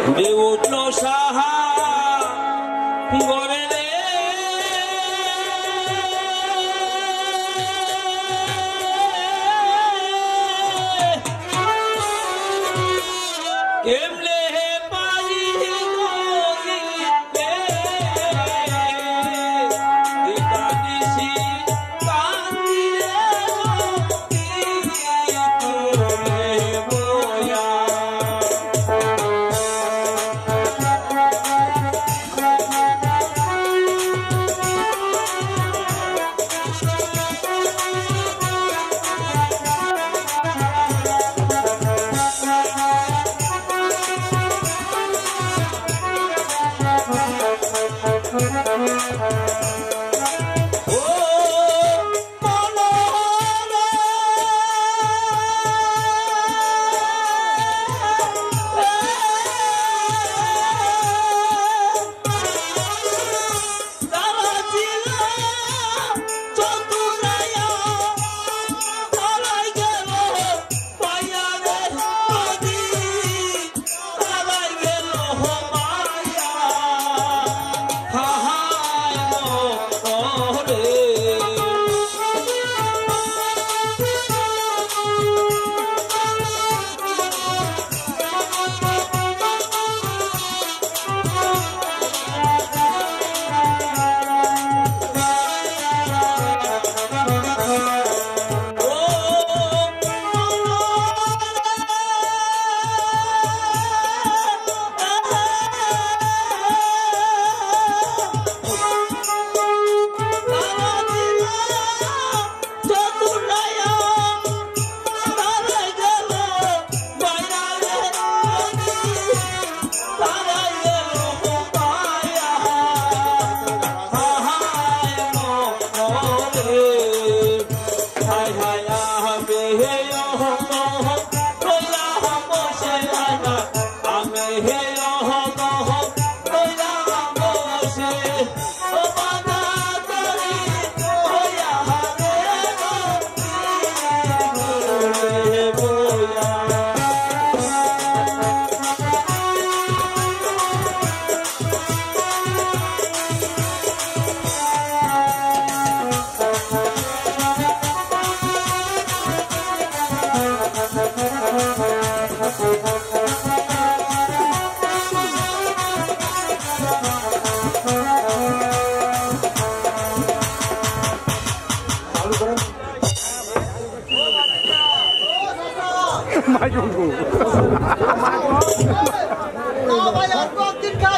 উঠলো সাহা গরে রে কেমনে পারি গরিতে দিবানিসি কান্দিরে তোরে বয়া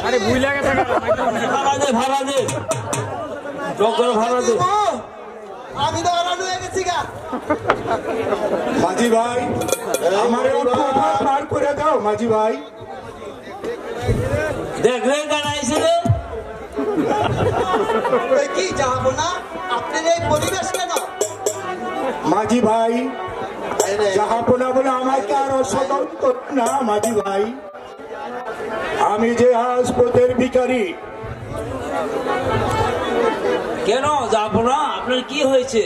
अरे भूला के भाड़ा दे डॉक्टर भाड़ा दे আমি তো আলাদা হয়ে গেছি গা মাঝি ভাই আমারে পার করে দাও মাঝি ভাই দেখ রে গানাইছে রে কি যাবো না আপনার এই পরিবেশ কেন মাঝি ভাই যাহাপনা বলে আমাকে আর অসদন করত না মাঝি ভাই আমি যে হাসপতের ভিখারি কেন যাবো না আপনার কি হয়েছে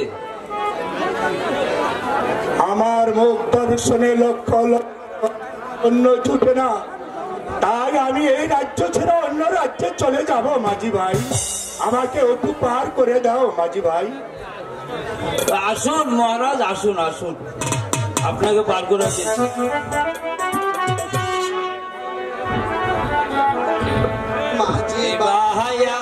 আমার মুখ দর্শনে লক্ষ অন্য ছুটে না তাই আমি এই রাজ্য ছেড়ে অন্য রাজ্যে চলে যাব মাঝি ভাই আমাকে একটু পার করে দাও মাঝি ভাই আসুন মহারাজ আসুন আসুন আপনাকে পার করে মাঝি ভাইয়া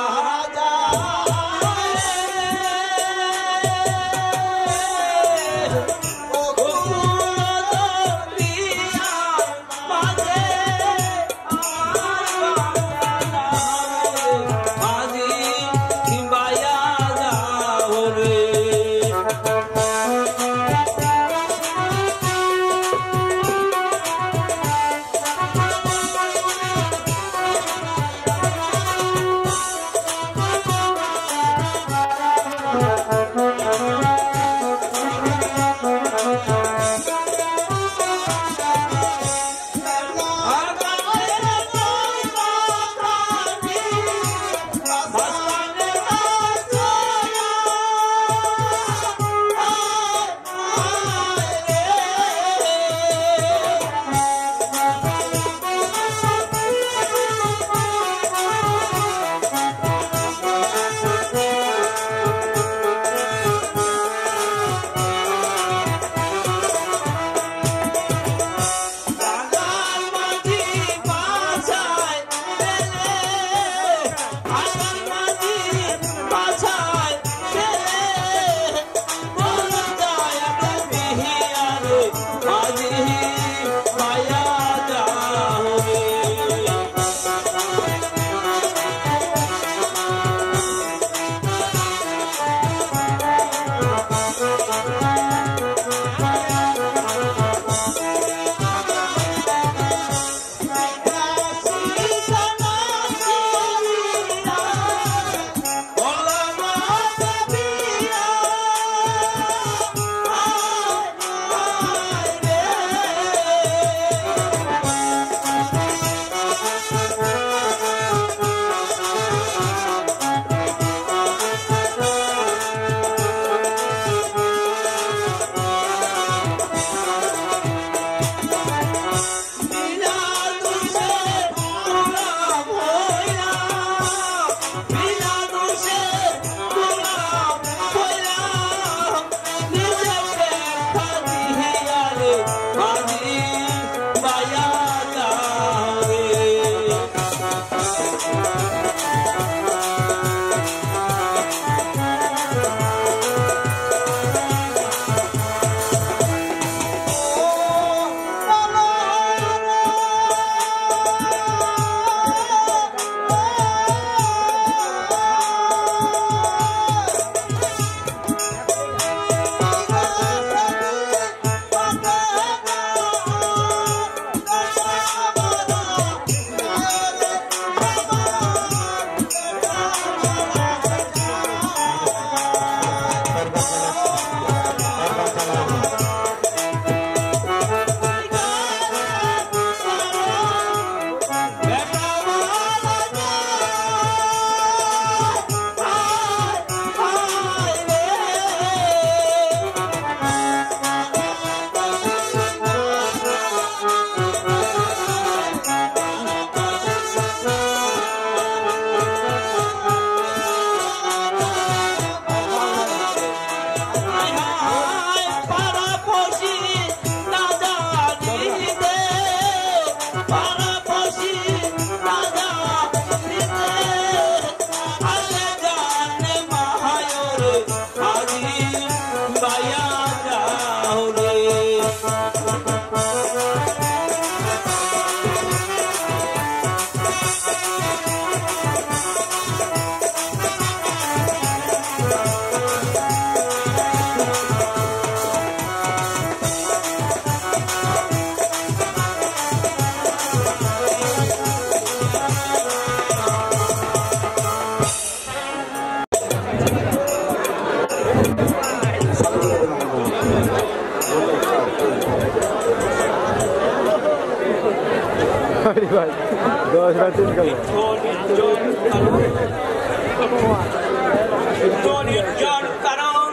কারণ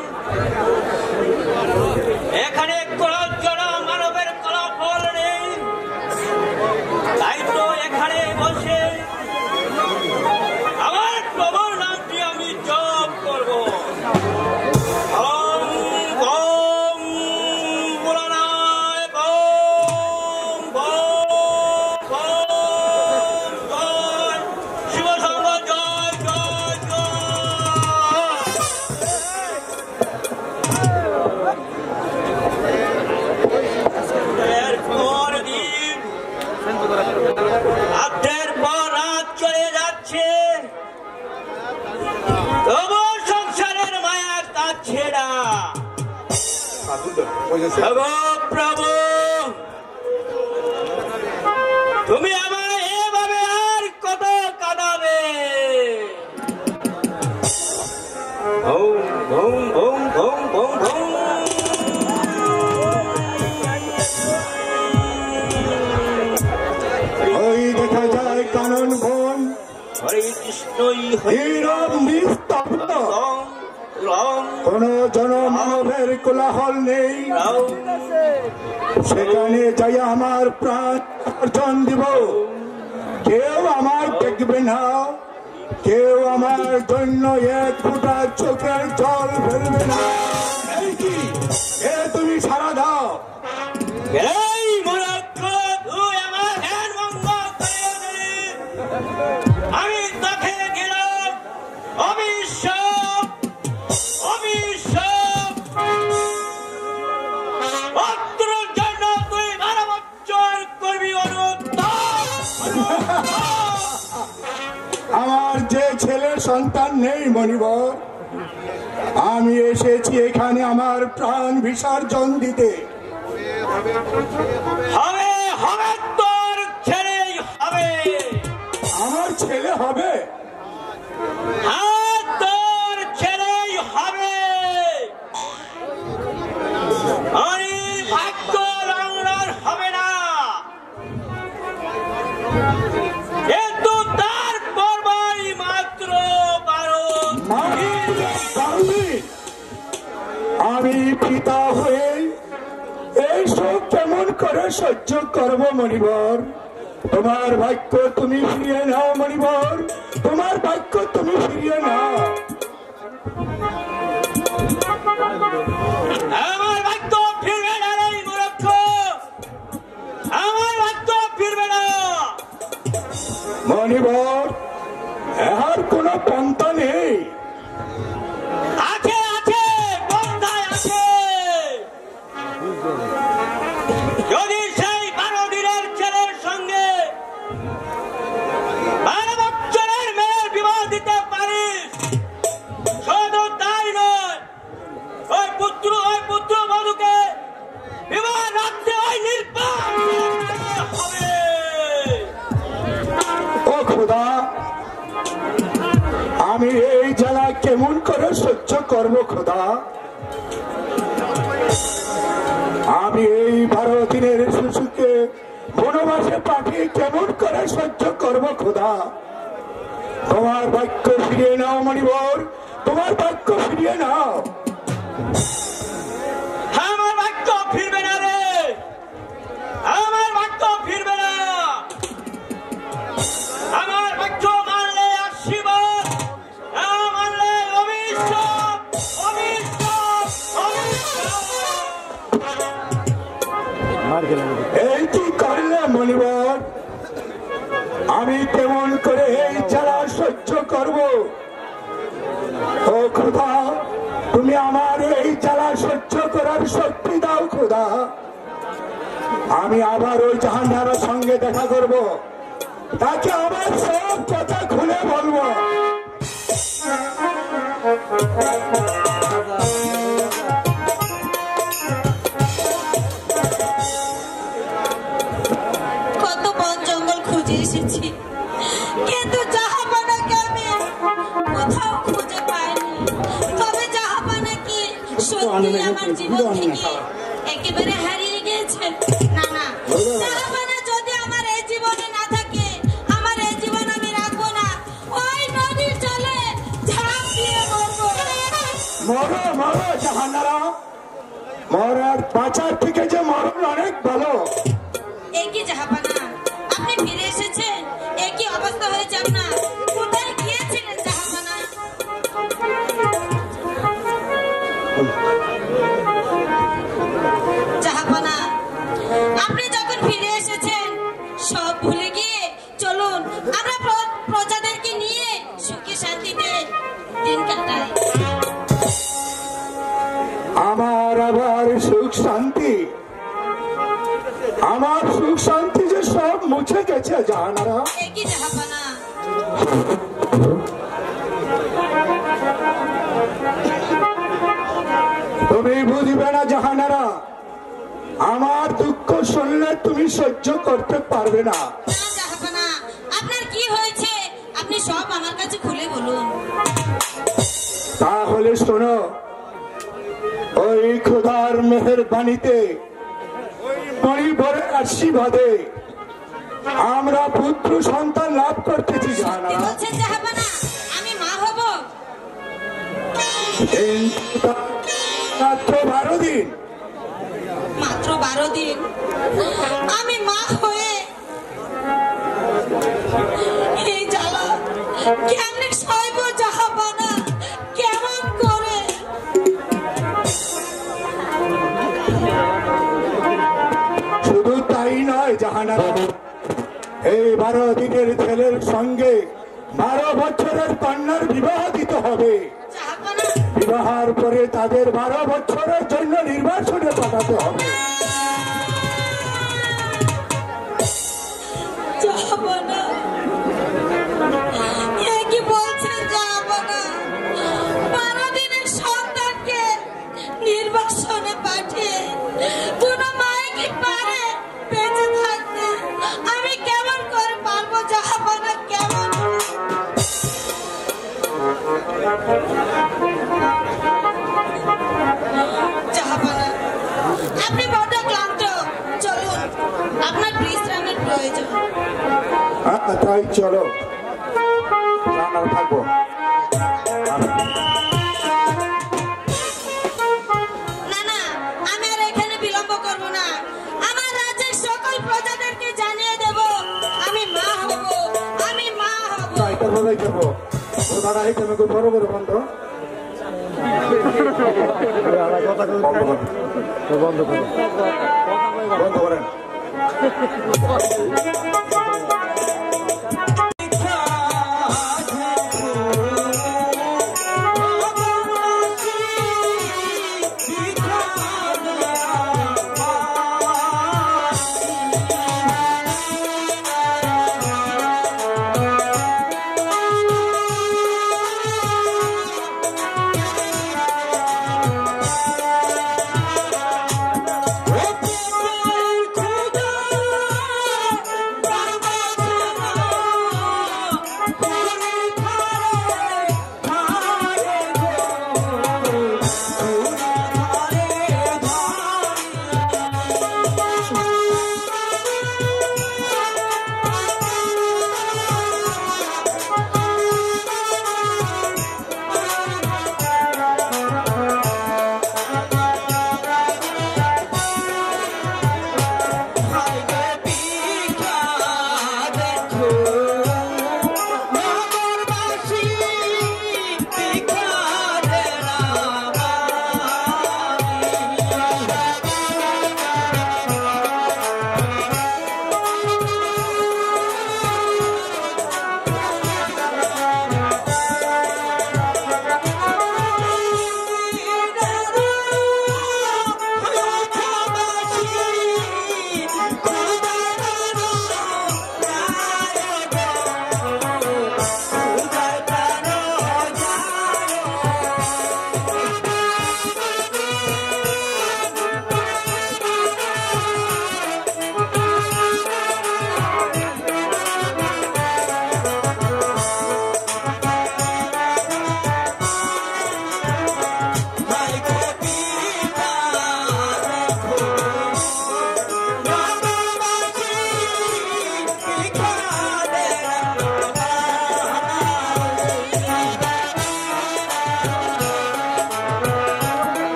এখানে মানবের কলাফল নেই, তাই তো এখানে বসে আমার প্রভুর নামটি আমি জপ করব। রাতের পর রাত চলে যাচ্ছে, তবু সংসারের মায়া কাটছে না। প্রভু, তুমি আমায় এভাবে আর কত কাঁদাবে? ওই দেখা যায় কানন বন, হরে কৃষ্ণই নীরব নিস্তব্ধ, কোন জনমানবের কোলাহল নেই। সেখানে যাই আমার প্রাণ অর্জন দিব, কেউ আমায় দেখবে না, কেউ আমার জন্য এক ফোঁটা চোখের জল ফেলবে না। এই কি, এ তুমি সারা দাও। এই মূর্খ, তুই আমার ধ্যান ভঙ্গ করে দিলি। আমি তাকে গেলাম অভিশাপ, অভিশাপ। অত্রের জন্য তুই 12 বছর করবি অনুতাপ। আমার যে ছেলে সন্তান নেই মণিবর, আমি এসেছি এখানে আমার প্রাণ বিসর্জন দিতে। হবে, হবে, তোর ছেলেই হবে। আমার ছেলে হবে? হ্যাঁ, তোর ছেলেই হবে। আমি ভাগ্য লগ্নের হবে না, কিন্তু তার পর্বই মাত্র 12। আমি পিতা হয়ে এই সব কেমন করে সহ্য করব মণিবর? তোমার ভাগ্য তুমি ফিরিয়ে নাও মণিবর, তোমার ভাগ্য তুমি ফিরিয়ে নাও। আমার ভাগ্য ফিরবে না রে মূর্খ, আমার ভাগ্য ফিরবে না। মণিবর, এর কোনো পন্থা নেই? আছে, আছে, পন্থায় আছে। যদি সেই 12 দিনের ছেলের সঙ্গে 12 বছরের মেয়ের বিবাহ দিতে পারিস, শুধু তাই নয়, ওই পুত্র বধূকে বিবাহ রাখতে ওই নির্বাণ হবে। ও খোদা, আমি এই জ্বালা কেমন করে সহ্য করব খোদা? আমি এই 12 দিনের শিশুকে বনবাসে পাঠিয়ে কেমন করে সহ্য করব খোদা? তোমার বাক্য ফিরিয়ে নাও মণিবর, তোমার বাক্য ফিরিয়ে নাও। আমার ভাগ্য ফিরবে না রে, আমার ভাগ্য ফিরবে না। আমার ভাগ্য মানলে আশীর্বাদ, না মানলে অভিশাপ, অভিশাপ, অভিশাপ। এই কি করলে মণিবর? আমি কেমন করে এই জ্বালা সহ্য করব? ও খোদা, তুমি আমার এই জ্বালা সহ্য করার শক্তি দাও খোদা। আমি আবার ওই জাহান্নামের সঙ্গে দেখা করব, তাকে আমার সব কথা খুলে বলবো। কত বন জঙ্গল খুঁজে এসেছি, কিন্তু জাহাপানাকে আমি কোথাও খুঁজে পাইনি। তবে জাহাপানাকে সত্যি আমার জীবন থেকে একেবারে হারিয়ে গিয়েছে। না না, জাহাপানা যদি আমার এই জীবনে না মরো মরো জাহানারা, মরার বাঁচার থেকে যে মরণ অনেক ভালো। একই জাহাপানা, আপনি ফিরে এসেছেন, একই অবস্থা হয়েছে আপনার। কোথায় গিয়েছিলেন জাহাপানা? জাহাপানা, আপনি যখন ফিরে এসেছেন সব ভুলে গিয়ে চলুন আমরা প্রজাদেরকে নিয়ে সুখে শান্তিতে দিন কাটাই। আমার আবার সুখ শান্তি, আমার সুখ শান্তি যে সব মুছে গেছে জাহানারা। একই জাহাপানা, তুমি বুঝবে না জাহানারা, আমার দুঃখ শুনলে তুমি সহ্য করতে পারবে না। না জাহাপানা, আপনার কি হয়েছে আপনি সব আমার কাছে খুলে বলুন। তাহলে শোনো, ওই খোদার মেহেরবানিতে পরিবারের আশীর্বাদে আমরা পুত্র সন্তান লাভ করতেছি সত্যি জাহানারা। বলছেন জাহাপানা, আমি মা হব? মাত্র 12 দিন। মাত্র 12 দিন আমি মা হয়ে এই জ্বালা কেমনে সইব জাহাপানা, কেমন করে? শুধু তাই নয় জাহানারা, এই 12 দিনের ছেলের সঙ্গে 12 বছরের কন্যার বিবাহ দিতে হবে। জাহাপানা, বিবাহের পরে তাদের 12 বছরের জন্য নির্বাসনে পাঠাতে হবে। জাহাপানা, এ কি বলছেন জাহাপানা? 12 দিনের সন্তানকে নির্বাসনে পাঠিয়ে কোন মাই কি পারে বেঁচে থাকতে? আমি কেমন করে পারবো জাহাপানা, কেমন? জাহাপানা, আপনি বড্ড ক্লান্ত, চলুন, আপনার বিশ্রামের প্রয়োজন। হ্যাঁ তাই চলো, আমরা থাকবো। না না, আমি আর এখানে বিলম্ব করব না। আমার রাজ্যের সকল প্রজাদেরকে জানিয়ে দেব আমি মা হব, আমি মা হব। এটা বলাই যাবো দাদা, এই তুমি বড় বড় বন্ধ বন্ধ করেন। খুদা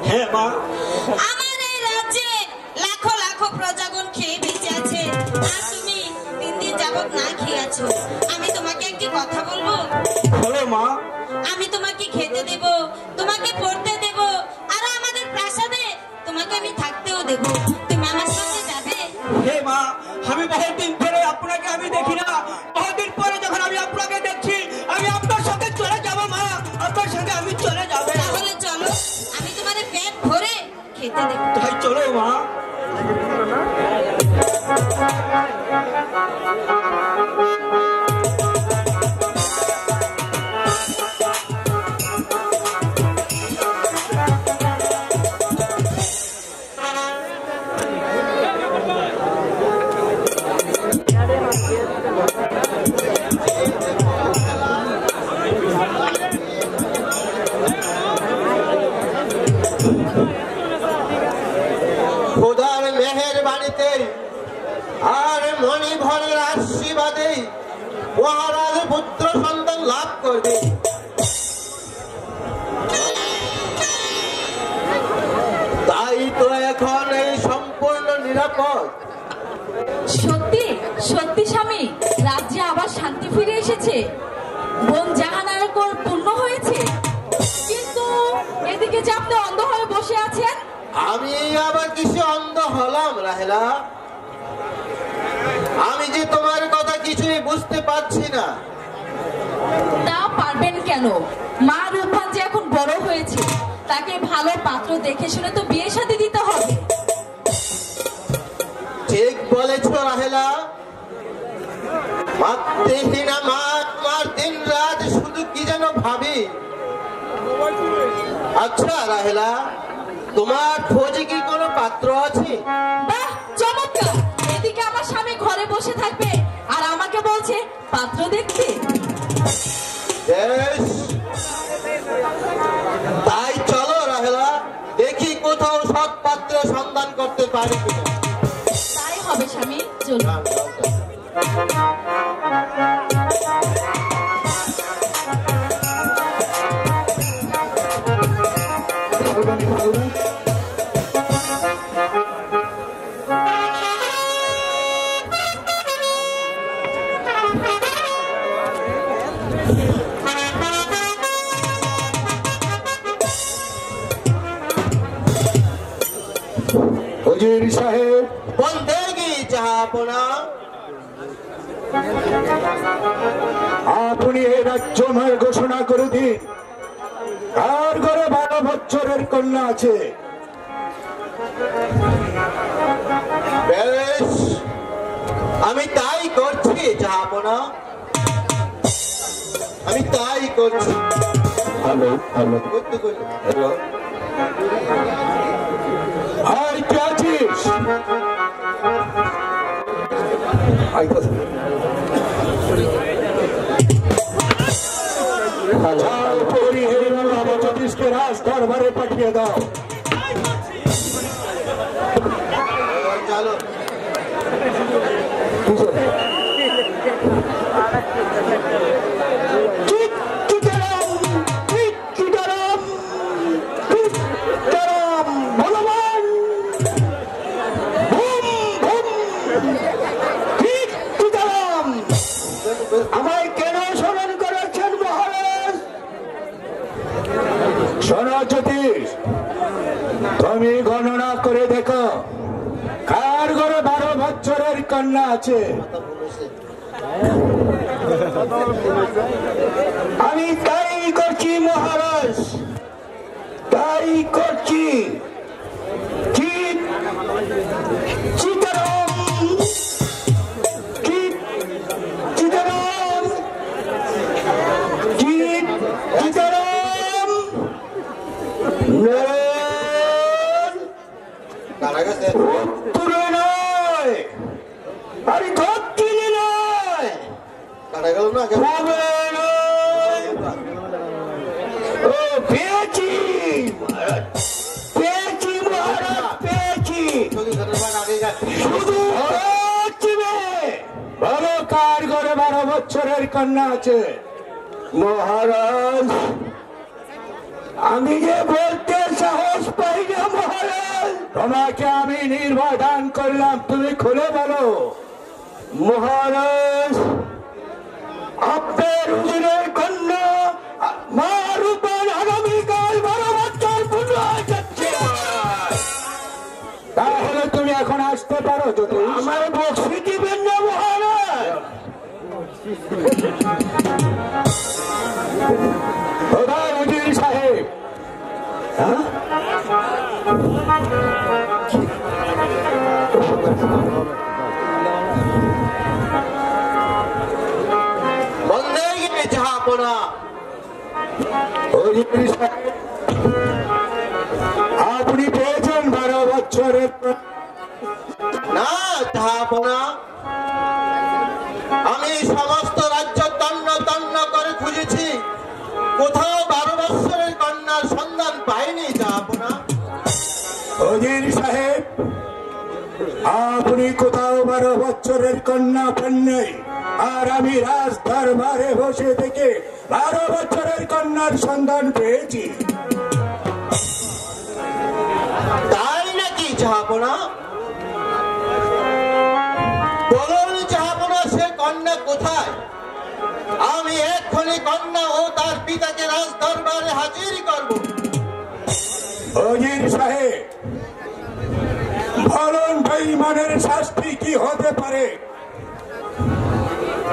হ্যাঁ মা। আমার এই রাজ্যে লাখো লাখো প্রজাগণ খেয়ে বেঁচে আছে, আর তুমি 3 দিন যাবত না খেয়ে আছো। আমি তোমাকে একটি কথা বলবো? বলো মা। আমি তোমাকে খেতে দেব, তোমাকে পড়তে দেব, আর আমাদের প্রাসাদে তোমাকে আমি থাকতেও দেব। তুমি আমার সাথে যাবে? হে মা, আমি বহুদিন ধরে আপনাকে আমি দেখি না, বহুদিন পরে যখন আমি আপনাকে দেখছি, আমি আপনার সাথে চলে যাব মা, আপনার সাথে আমি চলে যাব। তাহলে চলো, আমি তোমার পেট ভরে খেতে দেব। তাই চলো মা। খোদার মেহের বাড়িতে আর মণি ভরের আশীর্বাদে মহারাজ পুত্র সন্তান লাভ করবে। তাই তো এখন এই সম্পূর্ণ নিরাপদ। সত্যি সত্যি স্বামী, রাজ্যে আবার শান্তি ফিরে এসেছে, বোন জাহানার কর পূর্ণ হয়েছে। কিন্তু এদিকে যে আপনি অন্ধ হয়ে বসে আছেন। আমি আবার কিছু অন্ধ হলাম রাহেলা? আমি যে তোমার কথা কিছুই বুঝতে পারছি না। তা পারবেন কেন? মা রূপবান যে এখন বড় হয়েছে, তাকে ভালো পাত্র দেখে শুনে তো বিয়ে শাদী দিতে হবে। ঠিক বলেছ রাহেলা। মাতৃহীনা মা তোমার দিন রাত শুধু কি যেন ভাবি। আচ্ছা রাহেলা, তোমার খোঁজে কি কোনো পাত্র আছে? বাহ, চমৎকার! এদিকে আমার স্বামী ঘরে বসে থাকবে আর আমাকে বলছে পাত্র দেখতে। বেশ, তাই চলো রাহেলা, দেখি কোথাও সৎ পাত্র সন্ধান করতে পারি কিনা। তাই হবে স্বামী, চলুন। হুজুর সাহেব, বন্দেগি জাহাপনা। আপনি এই রাজ্যময় ঘোষণা করে দিন, কার ঘরে 12 বছরের কন্যা আছে? বেশ, আমি তাই করছি জাহাপনা, আমি তাই করছি। হ্যালো হ্যালো হ্যালো, আর কে আছিস? যাও, পরি হেরিনা বাবা জ্যোতিষকে রাজ দরবারে পাঠিয়ে দাও। চলো। আমায় কেন স্মরণ করেছেন মহারাজ? শোনো জ্যোতিষ, তুমি গণনা করে দেখো কার ঘরে 12 বছরের কন্যা আছে। আমি তাই করছি মহারাজ, তাই করছি। উত্তরে নয়, আরে দক্ষিণে নয়, পেয়েছি পেয়েছি মহারাজ, পেয়েছি। শুধু বলো কার ঘরে 12 বছরের কন্যা আছে? মহারাজ, আমি যে বলতে সাহস পাই না মহারাজ। তোমাকে আমি নির্ভয় দান করলাম, তুমি খুলে বলো মহারাজ। আপনার উজিরের কন্যা মা রূপান আগামীকাল 12 বছর পূর্ণ হয়ে যাচ্ছে। তাহলে তুমি এখন আসতে পারো, যদি আমার বক্সি দিবেন না মহারাজ। প্রধান উজির সাহেব, বন্দে গিয়ে জাহাপনা। আপনি পেয়েছেন 12 বছরের না জাহাপনা, আমি সমস্ত রাজ্য তন্ন তন্ন করে খুঁজেছি, কোথাও 12 বছরের কন্যার সন্ধান পাইনি জাহাপনা। উজির সাহেব, আপনি কোথাও 12 বছরের কন্যা পান নাই, আর আমি রাজ দরবারে বসে থেকে 12 বছরের কন্যার সন্ধান পেয়েছি। তাই নাকি জাহাপনা? বলুন জাহাপনা, সে কন্যা কোথায়? আমি এক্ষুনি কন্যা ও তার পিতাকে রাজ দরবারে হাজির করব। উজির সাহেব, বলুন বেঈমানের শাস্তি কি হতে পারে?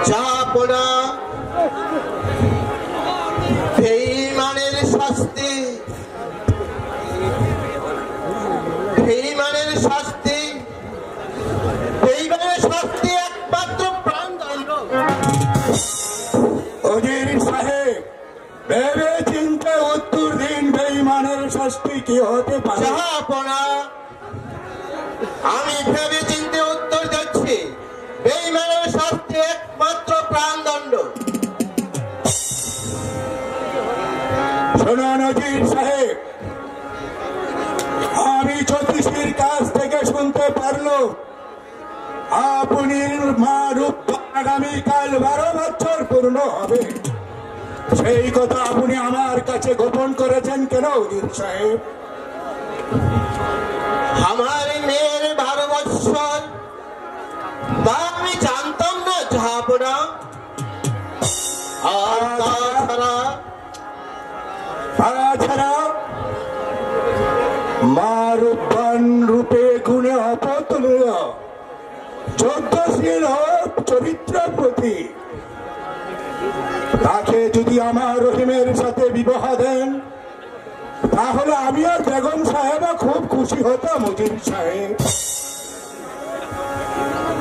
জাহাপনা, বেঈমানের শাস্তি, বেঈমানের শাস্তি, বেঈমানের শাস্তি একমাত্র প্রাণদণ্ড। উজির সাহেব, ভেবে চিন্তে উত্তর দিন, বেঈমানের শাস্তি কি হতে পারে? জাহাপনা, আমি ভেবে চিন্তে উত্তর দিচ্ছি, বেঈমানের শাস্তি একমাত্র প্রাণদণ্ড। শুনুন উজির সাহেব, আমি জ্যোতিষীর কাছ থেকে শুনতে পারলো আপনি মা রূপা আগামীকাল 12 বছর পূর্ণ হবে। সেই কথা আপনি আমার কাছে গোপন করেছেন কেন উজির সাহেব? আমার মেয়ের 12 বছর, তা আমি জানতাম না জাহাপনা। আর তাছাড়া মা রূপান রূপে গুণে অপতুল্য, যজ্ঞশীল চরিত্র প্রতি, তাকে যদি আমার রহিমের সাথে বিবাহ দেন, তাহলে আমি আর বেগম সাহেবা খুব খুশি হতাম উজির সাহেব।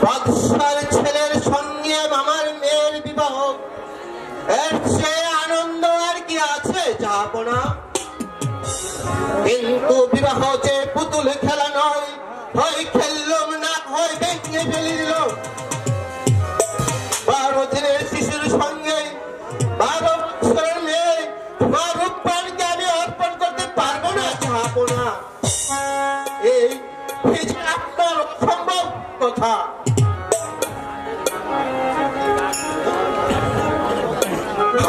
বাদশার ছেলের সঙ্গে আমার মেয়ের বিবাহ, এর চেয়ে আনন্দ আর কি আছে জাহাপনা? কিন্তু বিবাহ যে পুতুল খেলা নয়, হয় খেললাম না হয় ভেঙে ফেলে দিল। 12 দিনের শিশুর সঙ্গে 12 বছরের মেয়ে মা রূপবানকে আমি অর্পণ করতে পারবো না জাহাপনা। এই যে আপনার অসম্ভব কথা।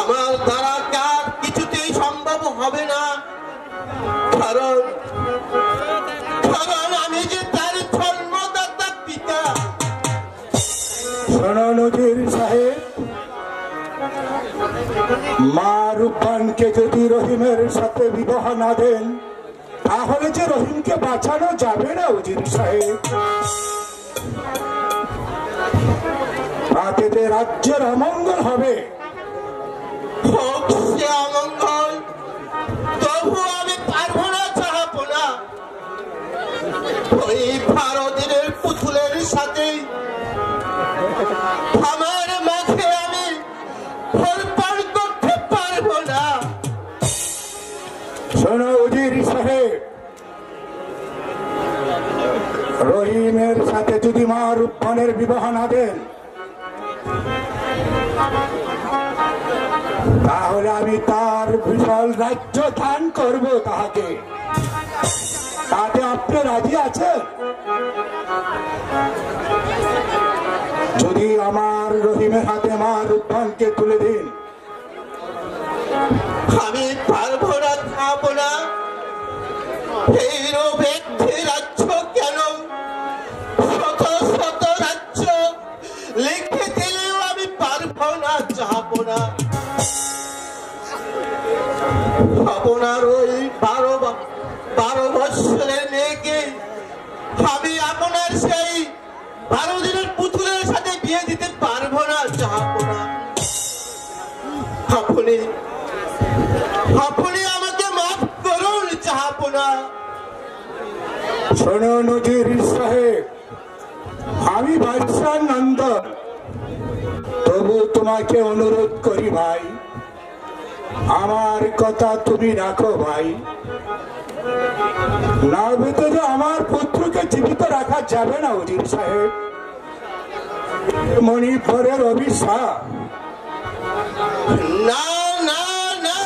আমার দ্বারা কার কিছুতেই সম্ভব হবে না, কারণ আমি যে তার জন্মদাতা পিতা। শুনুন উজির সাহেব, মা রূপবানকে যদি রহিমের সাথে বিবাহ না দেন, তাহলে যে রহিমকে বাঁচানো যাবে না উজির সাহেব। তাতে রাজ্যের অমঙ্গল হবে। হোক সে অমঙ্গল, তবু আমি পারবো না জাহাপনা। ওই 12 দিনের পুতুলের সাথে আমার মাঝে আমি ভরপার করতে পারবো না। শোনো উজির সাহেব, রহিমের সাথে যদি মা রূপবানের বিবাহ না দেন, তাহলে আমি তার বিশাল রাজ্য দান করব তাহাকে। তাতে আপনি রাজি আছেন? যদি আমার রহিমের হাতে মা রূপবানকে তুলে দিন। আমি পারবো না জাহাপনা, ভৈরবের রাজ্য কেন শত শত রাজ্য লিখে দিলেও আমি পারবো না, যাবো না। আপনার ওই 12 বৎসরের মেয়েকে আমি আপনার সেই 12 দিনের পুতুলের সাথে বিয়ে দিতে পারবো না, যাবো না। আপনি আমাকে মাফ করুন, যাবো না। শোনো নজির সাহেব, আমি বাদশাহ নন্দন, তবু তোমাকে অনুরোধ করি ভাই, আমার কথা তুমি রাখো ভাই। না ভিতরে আমার পুত্রকে জীবিত রাখা যাবে না উজির সাহেব, মণিপুরের অভিশাপ। না না না,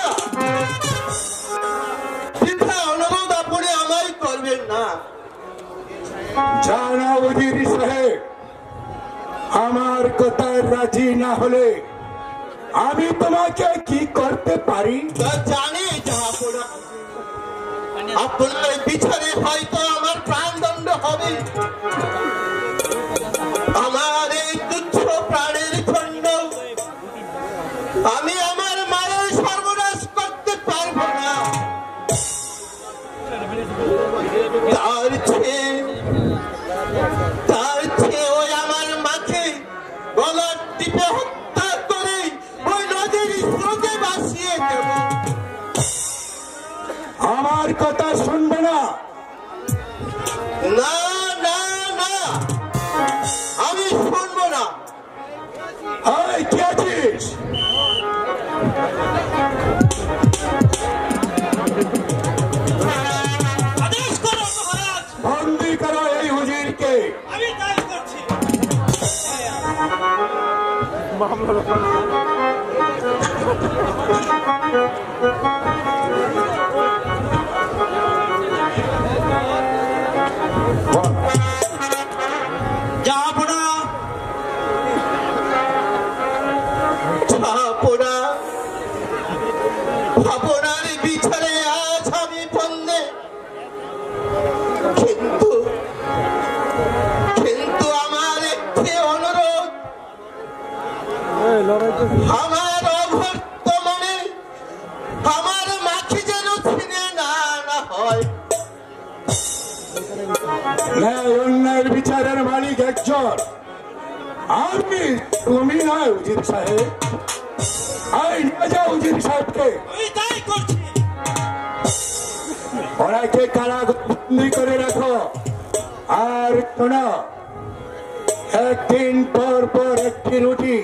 অনুরোধ আপনি আমায় করবেন না। জানা উজির সাহেব, আমার কথায় রাজি না হলে আমি তোমাকে কি করতে পারি জানি, যাহাপনা আপনার বিচারে হয়তো আমার প্রাণদণ্ড হবে। আমার এই তুচ্ছ প্রাণের জন্য আমি আমার মায়ের সর্বনাশ করতে পারবো না। তার চেয়ে ওই আমার মাকে গলার টিপে হত্যা করে ওই নদীর স্রোতে ভাসিয়ে দেব। আমার কথা শুনবে না? না না না, আমি শুনবো না। এই কি আছিস? আদেশ করো মহারাজ। বন্দি করো এই হুজুরকে। আমি তাই করছি। যাহাপনা আপনার বিচারে আজ আমি বন্দে, কিন্তু আমার একটি অনুরোধ, আমার অবর্তমানে আমার মাকে যেন ছিনে না আনা হয়। অন্যের বিচারের মালিক একজন, আমি, তুমি নয় উজির সাহেব। এই নিয়ে যাও উজির সাহেবকে। আমি তাই করছি। ওনাকে কারাবন্দি করে রাখো। আর শোনো, একদিন পর পর একটি রুটি।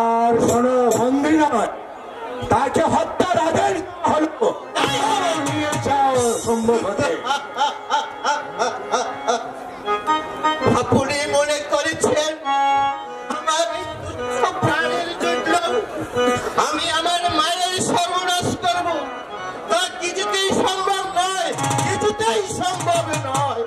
আর শোনো, বন্দি নয়, তাকে হত্যার আদেশ হলো। নিয়ে যাও সম্ভব হতে। আপনি মনে করেছেন আমার তুচ্ছ প্রাণের জন্য আমি আমার মায়ের সর্বনাশ করব? তা কিছুতেই সম্ভব নয়, কিছুতেই সম্ভব নয়।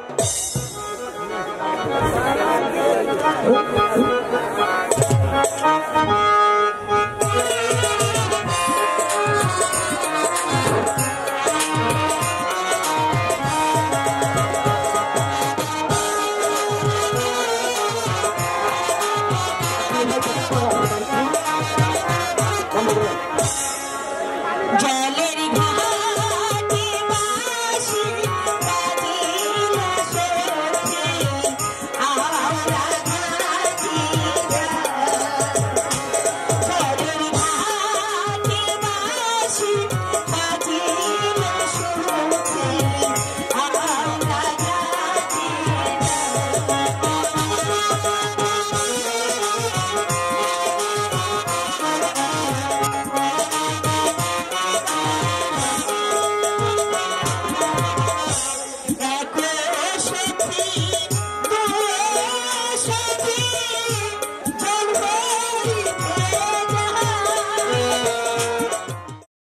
জল